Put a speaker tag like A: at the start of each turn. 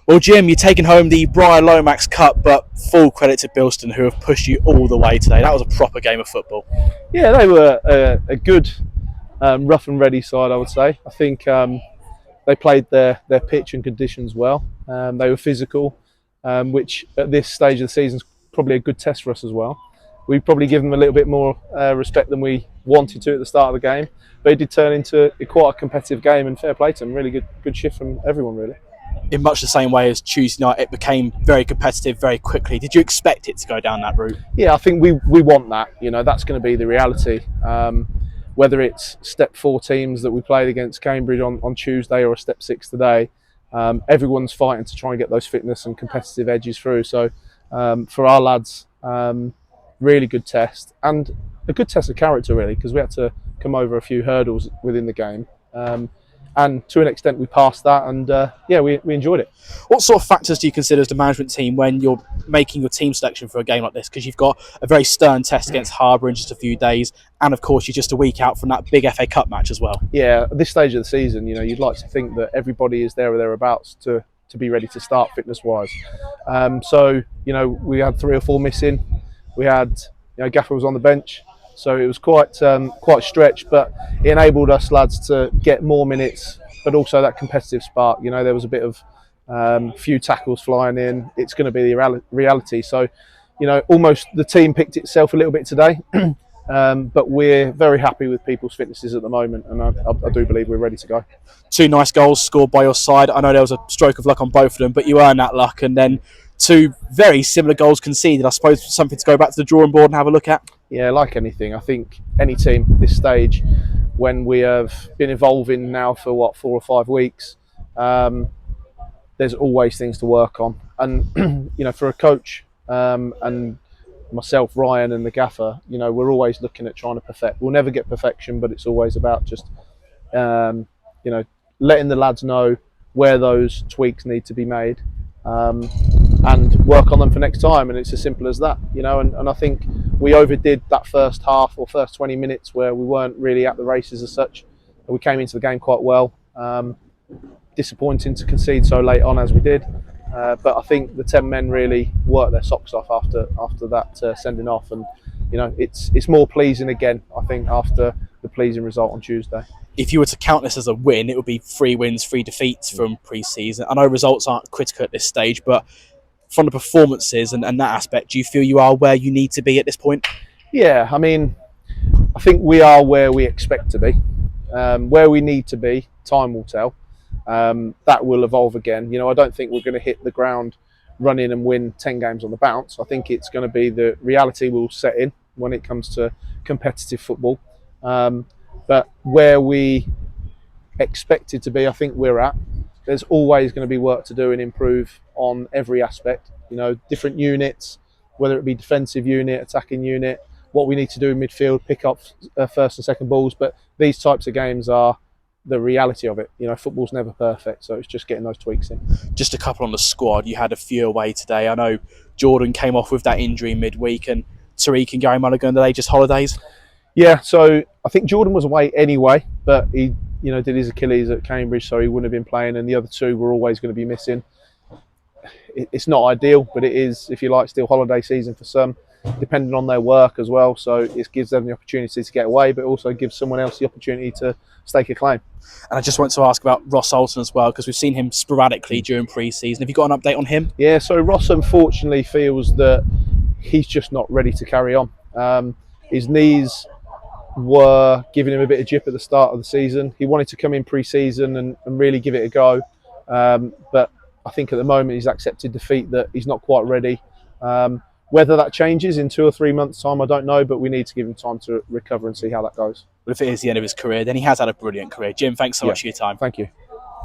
A: Well, Jim, you're taking home the Brian Lomax Cup, but full credit to Bilston, who have pushed you all the way today. That was a proper game of football.
B: Yeah, they were a good, rough and ready side, I would say. I think they played their pitch and conditions well. They were physical, which at this stage of the season is probably a good test for us as well. We probably give them a little bit more respect than we wanted to at the start of the game, but it did turn into quite a competitive game, and fair play to them. Really good shift from everyone, really.
A: In much the same way as Tuesday night, it became very competitive very quickly. Did you expect it to go down that route?
B: Yeah, I think we want that. You know, that's going to be the reality. Whether it's step 4 teams that we played against Cambridge on Tuesday or a step 6 today, everyone's fighting to try and get those fitness and competitive edges through. So for our lads, really good test, and a good test of character, really, because we had to come over a few hurdles within the game. And to an extent, we passed that, and yeah, we enjoyed it.
A: What sort of factors do you consider as the management team when you're making your team selection for a game like this? Because you've got a very stern test against Harbour in just a few days, and of course, you're just a week out from that big FA Cup match as well.
B: Yeah, at this stage of the season, you know, you'd like to think that everybody is there or thereabouts to be ready to start fitness-wise. So, you know, we had 3 or 4 missing. We had, you know, Gaffer was on the bench. So it was quite stretched, but it enabled us lads to get more minutes, but also that competitive spark. You know, there was a bit of few tackles flying in. It's going to be the reality. So, you know, almost the team picked itself a little bit today, but we're very happy with people's fitnesses at the moment, and I do believe we're ready to go.
A: 2 nice goals scored by your side. I know there was a stroke of luck on both of them, but you earned that luck, and then 2 very similar goals conceded. I suppose something to go back to the drawing board and have a look at.
B: Yeah, like anything, I think any team at this stage, when we have been evolving now for 4 or 5 weeks, there's always things to work on. And you know, for a coach and myself, Ryan, and the gaffer, you know, we're always looking at trying to perfect. We'll never get perfection, but it's always about just you know, letting the lads know where those tweaks need to be made. And work on them for next time, and it's as simple as that, you know. And I think we overdid that first half or first 20 minutes where we weren't really at the races as such. We came into the game quite well. Disappointing to concede so late on as we did, but I think the 10 men really worked their socks off after that sending off, and you know, it's more pleasing again, I think, after the pleasing result on Tuesday.
A: If you were to count this as a win, it would be 3 wins, 3 defeats from pre-season. I know results aren't critical at this stage, but from the performances and that aspect, do you feel you are where you need to be at this point?
B: Yeah, I mean, I think we are where we expect to be. Where we need to be, time will tell. That will evolve again. You know, I don't think we're going to hit the ground running and win 10 games on the bounce. I think it's going to be the reality will set in when it comes to competitive football. But where we expected to be, I think we're at. There's always going to be work to do and improve on every aspect. You know, different units, whether it be defensive unit, attacking unit, what we need to do in midfield, pick up first and second balls. But these types of games are the reality of it. You know, football's never perfect, so it's just getting those tweaks in.
A: Just a couple on the squad. You had a few away today. I know Jordan came off with that injury midweek, and Tariq and Gary Mulligan, are they just holidays?
B: Yeah, so I think Jordan was away anyway, but he, you know, did his Achilles at Cambridge, so he wouldn't have been playing, and the other 2 were always going to be missing. It's not ideal, but it is, if you like, still holiday season for some, depending on their work as well. So it gives them the opportunity to get away, but also gives someone else the opportunity to stake a claim.
A: And I just want to ask about Ross Alton as well, because we've seen him sporadically during pre-season. Have you got an update on him?
B: Yeah, so Ross unfortunately feels that he's just not ready to carry on. His knees were giving him a bit of jip at the start of the season. He wanted to come in pre-season and really give it a go, but I think at the moment he's accepted defeat, that he's not quite ready. Whether that changes in 2 or 3 months' time, I don't know, but we need to give him time to recover and see how that goes.
A: But if it is the end of his career, then he has had a brilliant career. Jim, thanks so much for your time.
B: Thank you.